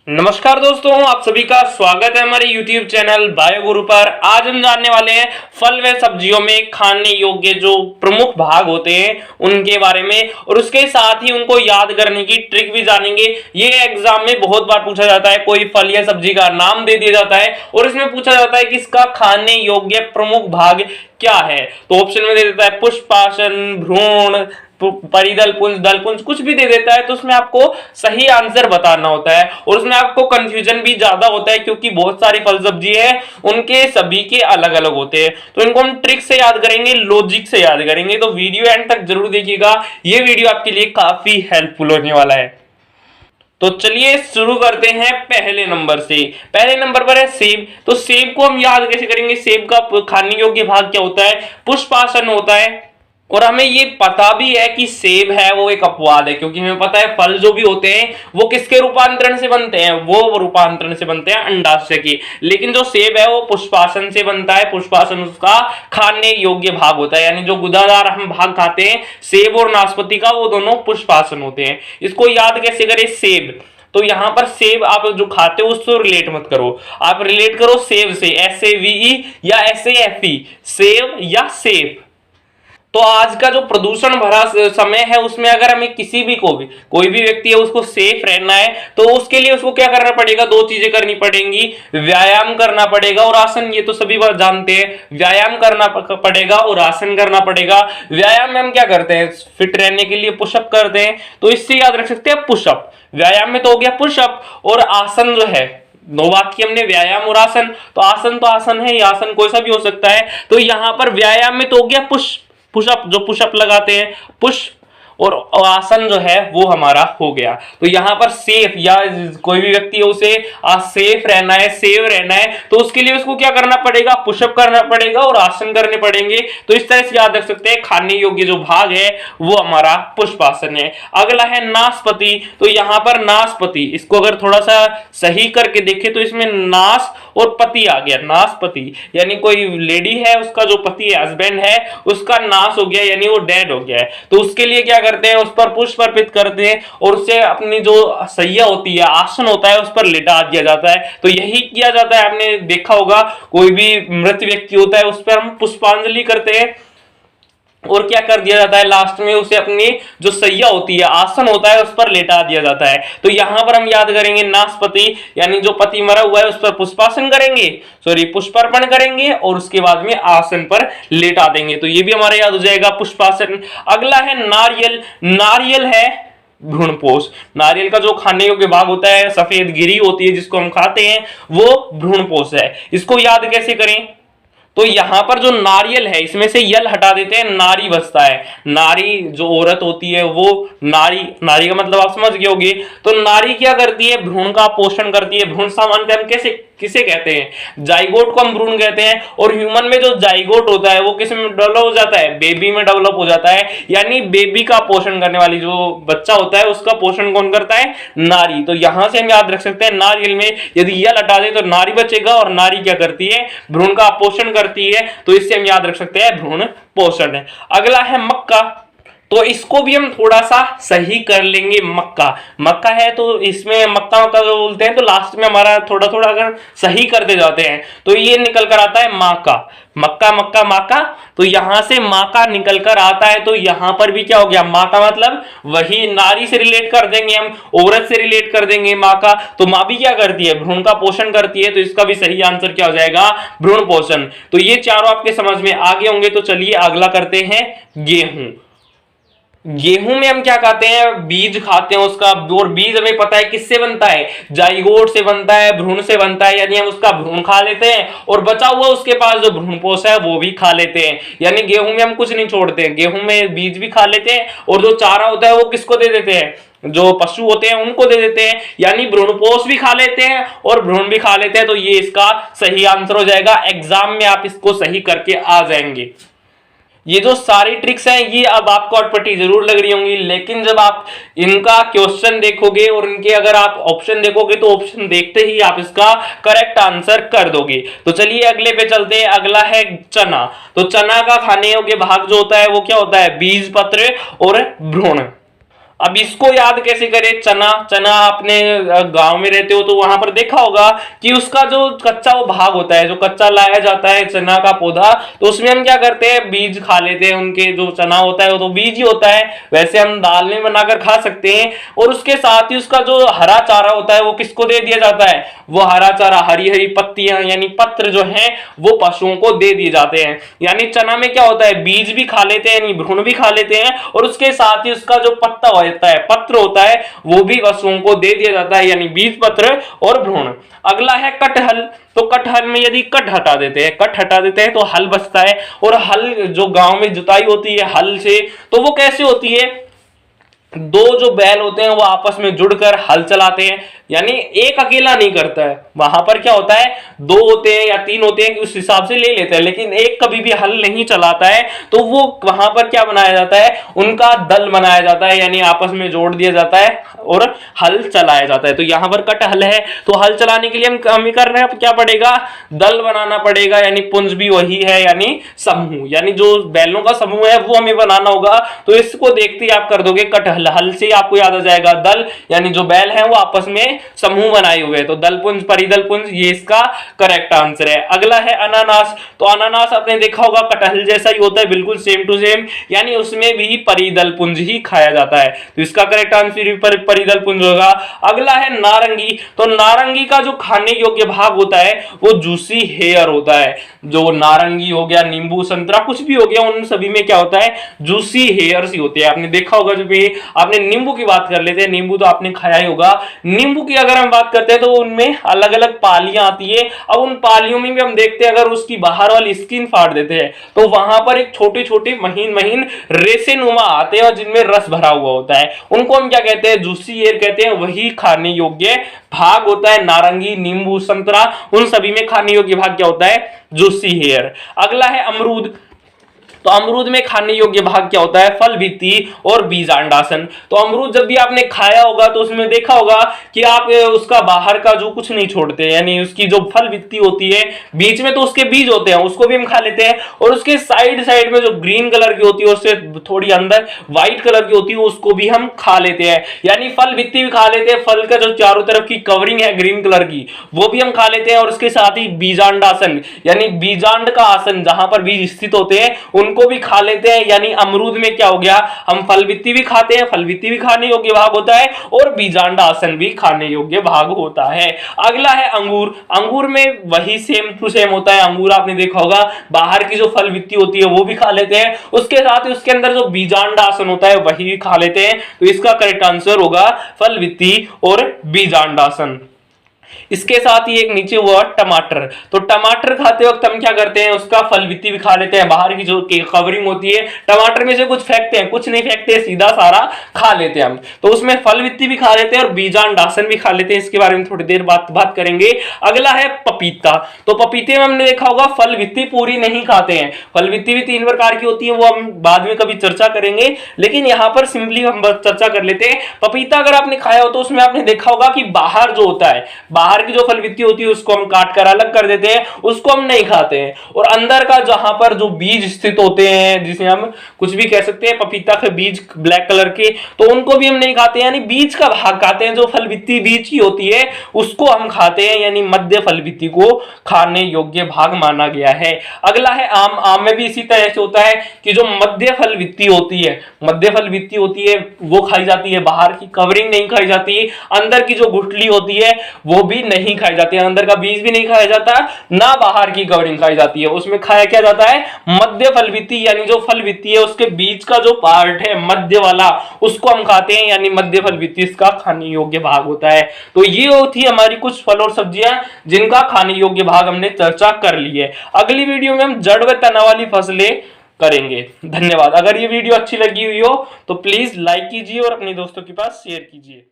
नमस्कार दोस्तों, आप सभी का स्वागत है हमारे YouTube चैनल बायो गुरु पर। आज हम जानने वाले हैं फल व सब्जियों में खाने योग्य जो प्रमुख भाग होते हैं उनके बारे में, और उसके साथ ही उनको याद करने की ट्रिक भी जानेंगे। ये एग्जाम में बहुत बार पूछा जाता है, कोई फल या सब्जी का नाम दे दिया जाता है और इसमें पूछा जाता है कि इसका खाने योग्य प्रमुख भाग क्या है। तो ऑप्शन में दे देता है पुष्पासन, भ्रूण, परिदल पुंज, दल पुंज, कुछ भी दे देता है। तो उसमें आपको सही आंसर बताना होता है और उसमें आपको कंफ्यूजन भी ज्यादा होता है क्योंकि बहुत सारी फल सब्जी है, उनके सभी के अलग अलग होते हैं। तो इनको हम ट्रिक से याद करेंगे, लॉजिक से याद करेंगे। तो वीडियो एंड तक जरूर देखिएगा, ये वीडियो आपके लिए काफी हेल्पफुल होने वाला है। तो चलिए शुरू करते हैं पहले नंबर से। पहले नंबर पर है सेब। तो सेब को हम याद कैसे करेंगे? सेब का खाने योग्य भाग क्या होता है? पुष्पासन होता है। और हमें ये पता भी है कि सेब है वो एक अपवाद है, क्योंकि हमें पता है फल जो भी होते हैं वो किसके रूपांतरण से बनते हैं? वो रूपांतरण से बनते हैं अंडाशय के। लेकिन जो सेब है वो पुष्पासन से बनता है। पुष्पासन उसका खाने योग्य भाग होता है, यानी जो गुदादार हम भाग खाते हैं सेब और नाशपाती का, वो दोनों पुष्पासन होते हैं। इसको याद कैसे करें? सेब, तो यहां पर सेब आप जो खाते हो उससे रिलेट मत करो, आप रिलेट करो सेब से, SAVE या SAFE, सेब या सेब। तो आज का जो प्रदूषण भरा समय है उसमें अगर हमें किसी भी कोई भी व्यक्ति है उसको सेफ रहना है तो उसके लिए उसको क्या करना पड़ेगा? दो चीजें करनी पड़ेंगी, व्यायाम करना पड़ेगा और आसन। ये तो सभी बार जानते हैं, व्यायाम करना पड़ेगा और आसन करना पड़ेगा। व्यायाम में हम क्या करते हैं? फिट रहने के लिए पुशअप करते हैं, तो इससे याद रख सकते हैं पुशअप। व्यायाम में तो हो गया पुशअप, और आसन जो है, दो बात की हमने, व्यायाम और आसन। तो आसन है, आसन कोई सा भी हो सकता है। तो यहां पर व्यायाम में तो हो गया पुशअप, जो पुशअप लगाते हैं पुश, और आसन जो है वो हमारा हो गया। तो यहां पर सेफ, या कोई भी व्यक्ति है उसे सेफ रहना है, सेव रहना है, तो उसके लिए उसको क्या करना पड़ेगा? पुशअप करना पड़ेगा और आसन करने पड़ेंगे। तो इस तरह से याद रख सकते हैं खाने योग्य जो भाग है वो हमारा पुष्पासन है। अगला है नाशपाती। तो यहां पर नाशपाती, इसको अगर थोड़ा सा सही करके देखें तो इसमें नाश और पति आ गया। नाशपाती यानी कोई लेडी है, उसका जो पति है, हस्बैंड है, उसका नाश हो गया, यानी वो डेड हो गया है। तो उसके लिए क्या करते हैं? उस पर पुष्प अर्पित करते हैं और उसे अपनी जो सैया होती है, आसन होता है, उस पर लिटा दिया जाता है। तो यही किया जाता है, आपने देखा होगा कोई भी मृत व्यक्ति होता है उस पर हम पुष्पांजलि करते हैं और क्या कर दिया जाता है? लास्ट में उसे अपनी जो सैया होती है, आसन होता है, उस पर लेटा दिया जाता है। तो यहां पर हम याद करेंगे नाशपाती, यानी जो पति मरा हुआ है उस पर पुष्पासन करेंगे, पुष्पार्पण करेंगे और उसके बाद में आसन पर लेटा देंगे। तो ये भी हमारा याद हो जाएगा पुष्पासन। अगला है नारियल। नारियल है भ्रूणपोष। नारियल का जो खाने योग्य भाग होता है, सफेद गिरी होती है जिसको हम खाते हैं, वो भ्रूणपोष है। इसको याद कैसे करें? तो यहां पर जो नारियल है इसमें से यल हटा देते हैं, नारी बचता है। नारी जो औरत होती है वो नारी, नारी का मतलब आप समझ गए होंगे। तो नारी क्या करती है? भ्रूण का पोषण करती है। भ्रूण सामान्यतः हम कैसे किसे कहते हैं? जाइगोट को हम भ्रूण कहते हैं। और ह्यूमन में जो जाइगोट होता है वो किस में डेवलप हो जाता है? बेबी में डेवलप हो जाता है। यानी बेबी का पोषण करने वाली जो बच्चा होता है उसका पोषण कौन करता है? नारी। तो यहां से हम याद रख सकते हैं नारियल में यदि यल हटा दे तो नारी बचेगा, और नारी क्या करती है? भ्रूण का पोषण करती है। तो इससे हम याद रख सकते हैं भ्रूण पोषण है। अगला है मक्का। तो इसको भी हम थोड़ा सा सही कर लेंगे। मक्का है तो इसमें मक्का बोलते हैं, तो लास्ट में हमारा थोड़ा थोड़ा अगर सही करते जाते हैं तो ये निकल कर आता है माका। माका। तो यहां से माका निकल कर आता है। तो यहां पर भी क्या हो गया? माँ का मतलब वही नारी से रिलेट कर देंगे, हम औरत से रिलेट कर देंगे माँ का। तो माँ भी क्या करती है? भ्रूण का पोषण करती है। तो इसका भी सही आंसर क्या हो जाएगा? भ्रूण पोषण। तो ये चारों आपके समझ में आ गए होंगे। तो चलिए अगला करते हैं गेहूं। गेहूं में हम क्या खाते हैं? बीज खाते हैं उसका, और बीज हमें पता है किससे बनता है? जाइगोट से बनता है, भ्रूण से बनता है। यानी हम उसका भ्रूण खा लेते हैं और बचा हुआ उसके पास जो भ्रूणपोष है वो भी खा लेते हैं। यानी गेहूं में हम कुछ नहीं छोड़ते हैं, गेहूं में बीज भी खा लेते हैं और जो चारा होता है वो किसको दे देते हैं? जो पशु होते हैं उनको दे देते हैं। यानी भ्रूणपोष भी खा लेते हैं और भ्रूण भी खा लेते हैं। तो ये इसका सही आंसर हो जाएगा। एग्जाम में आप इसको सही करके आ जाएंगे। ये जो सारी ट्रिक्स हैं ये अब आपको अटपटी जरूर लग रही होंगी, लेकिन जब आप इनका क्वेश्चन देखोगे और इनके अगर आप ऑप्शन देखोगे तो ऑप्शन देखते ही आप इसका करेक्ट आंसर कर दोगे। तो चलिए अगले पे चलते हैं। अगला है चना। तो चना का खाने योग्य भाग जो होता है वो क्या होता है? बीज, पत्र और भ्रूण। अब इसको याद कैसे करें? चना, चना आपने गांव में रहते हो तो वहां पर देखा होगा कि उसका जो कच्चा वो भाग होता है, जो कच्चा लाया जाता है चना का पौधा, तो उसमें हम क्या करते हैं, बीज खा लेते हैं। उनके जो चना होता है वो तो बीज ही होता है, वैसे हम दाल में बनाकर खा सकते हैं। और उसके साथ ही उसका जो हरा चारा होता है वो किसको दे दिया जाता है? वो हरा चारा, हरी हरी पत्तियां यानी पत्र जो है वो पशुओं को दे दिए जाते हैं। यानी चना में क्या होता है, बीज भी खा लेते हैं, यानी भ्रूण भी खा लेते हैं, और उसके साथ ही उसका जो पत्ता होता है, पत्र होता है, वो भी पशुओं को दे दिया जाता है, यानी बीज, पत्र और भ्रूण। अगला है कटहल। तो कटहल में यदि कट हटा देते हैं, कट हटा देते हैं तो हल बचता है। और हल जो गांव में जुताई होती है हल से, तो वो कैसे होती है? दो जो बैल होते हैं वो आपस में जुड़कर हल चलाते हैं, यानी एक अकेला नहीं करता है। वहां पर क्या होता है, दो होते हैं या तीन होते हैं, उस हिसाब से ले लेते हैं, लेकिन एक कभी भी हल नहीं चलाता है। तो वो वहां पर क्या बनाया जाता है, उनका दल बनाया जाता है, यानी आपस में जोड़ दिया जाता है और हल चलाया जाता है। तो यहां पर कटहल है, तो हल चलाने के लिए हम करना क्या पड़ेगा, दल बनाना पड़ेगा, यानी पुंज भी वही है, यानी समूह, यानी जो बैलों का समूह है वो हमें बनाना होगा। तो इसको देखते ही आप कर दोगे कटहल, हल से आपको याद आ जाएगा दल, यानी जो बैल हैं वो आपस में समूह बनाए हुए हैं। तो दलपुंज, परिदलपुंज, ये इसका करेक्ट आंसर है। अगला है अनानास। तो अनानास आपने देखा होगा कटहल जैसा ही होता है, बिल्कुल सेम टू सेम, यानी उसमें भी परिदलपुंज ही खाया जाता है। तो इसका करेक्ट आंसर परिदलपुंज होगा। अगला है नारंगी। तो नारंगी का जो खाने योग्य भाग होता है वो जूसी हेयर होता है। जो नारंगी हो गया, नींबू, संतरा, कुछ भी हो गया, उन सभी में क्या होता है, जूसी हेयर्स ही होते हैं। आपने देखा होगा, जब भी आपने नींबू की बात कर लेते हैं, नींबू तो आपने खाया ही होगा। नींबू की अगर हम बात करते हैं तो उनमें अलग अलग पालियां आती है। अब उन पालियों में भी हम देखते हैं, अगर उसकी बाहर वाली स्किन फाड़ देते हैं तो वहां पर एक छोटे छोटे महीन महीन रेसे नुमा आते हैं और जिनमें रस भरा हुआ होता है, उनको हम क्या कहते हैं, जूसी हेयर कहते हैं। वही खाने योग्य भाग होता है। नारंगी, नींबू, संतरा, उन सभी में खाने योग्य भाग क्या होता है, जूसी हेयर। अगला है अमरूद। तो अमरूद में खाने योग्य भाग क्या होता है, फल भित्ति और बीज अंडासन। तो अमरूद जब भी आपने खाया होगा तो उसमें देखा होगा कि आप उसका बाहर का जो कुछ नहीं छोड़ते, यानी उसकी जो फल भित्ति होती है, बीच में तो उसके बीज होते हैं, उसको भी हम खा लेते हैं, और उसके साइड साइड में जो ग्रीन कलर की होती है, उससे थोड़ी अंदर व्हाइट कलर की होती है, उसको भी हम खा लेते हैं। यानी फल भित्ति भी खा लेते हैं, फल का जो चारों तरफ की कवरिंग है ग्रीन कलर की, वो भी हम खा लेते हैं, और उसके साथ ही बीजांडासन, यानी बीजांड का आसन, जहां पर बीज स्थित होते हैं, को भी खा लेते हैं। यानी अमरूद में क्या हो गया, हम फल भित्ति भी खाते हैं, फल भित्ति भी खाने योग्य भाग होता है, और बीजांड आसन भी खाने योग्य भाग होता है। अगला है अंगूर। अंगूर में वही सेम टू सेम होता है। अंगूर आपने देखा होगा, बाहर की जो फल भित्ति होती है वो भी खा लेते हैं, उसके साथ ही उसके अंदर जो बीजांड आसन होता है वही खा लेते हैं। तो इसका करेक्ट आंसर होगा फल भित्ति और बीजांड आसन। इसके साथ ही एक नीचे हुआ टमाटर। तो टमाटर खाते वक्त हम क्या करते हैं, उसका फल भित्ति भी खा लेते हैं, बाहर की जो कवरिंग होती है टमाटर में से कुछ फेंकते हैं, कुछ नहीं फेंकते, सीधा सारा खा लेते हैं हम। तो उसमें फल भित्ति भी खा लेते हैं और बीजांडासन भी खा लेते हैं। इसके बारे में थोड़ी देर बात करेंगे। अगला है पपीता। तो पपीते में हमने देखा होगा फल भित्ति पूरी नहीं खाते हैं, फल भित्ति भी 3 प्रकार की होती है, वो हम बाद में कभी चर्चा करेंगे, लेकिन यहाँ पर सिंपली हम चर्चा कर लेते हैं। पपीता अगर आपने खाया हो तो उसमें आपने देखा होगा कि बाहर जो होता है, बाहर की जो फल भित्ति होती है उसको हम काट कर अलग कर देते हैं, उसको हम नहीं खाते हैं। और अंदर का जहां पर जो बीज स्थित होते हैं, जिसे हम कुछ भी कह सकते हैं, पपीता के बीज ब्लैक कलर के, तो उनको भी हम नहीं खाते, यानी बीज का भाग खाते हैं। जो फल भित्ति बीज की होती है उसको हम खाते हैं, यानी मध्य फल भित्ति को खाने योग्य भाग माना गया है। अगला है आम। आम में भी इसी तरह से होता है कि जो मध्य फल भित्ति होती है, मध्य फल भित्ति होती है वो खाई जाती है, बाहर की कवरिंग नहीं खाई जाती, अंदर की जो गुठली होती है वो भी नहीं खाई जाती है, अंदर का बीज भी नहीं खाया जाता, ना बाहर की कवरिंग खाई जाती है। उसमें खाया क्या जाता है, मध्य फल भित्ति, यानी जो फल भित्ति है उसके बीज का जो पार्ट है मध्य वाला, उसको हम खाते हैं, यानी मध्य फल भित्ति इसका खाने योग्य भाग होता है। तो ये होती है हमारी कुछ फल और सब्जियां जिनका खाने योग्य भाग हमने चर्चा कर ली है। अगली वीडियो में हम जड़ व तना वाली फसलें करेंगे। धन्यवाद। अगर ये वीडियो अच्छी लगी हुई हो तो प्लीज लाइक कीजिए और अपने दोस्तों के पास शेयर कीजिए।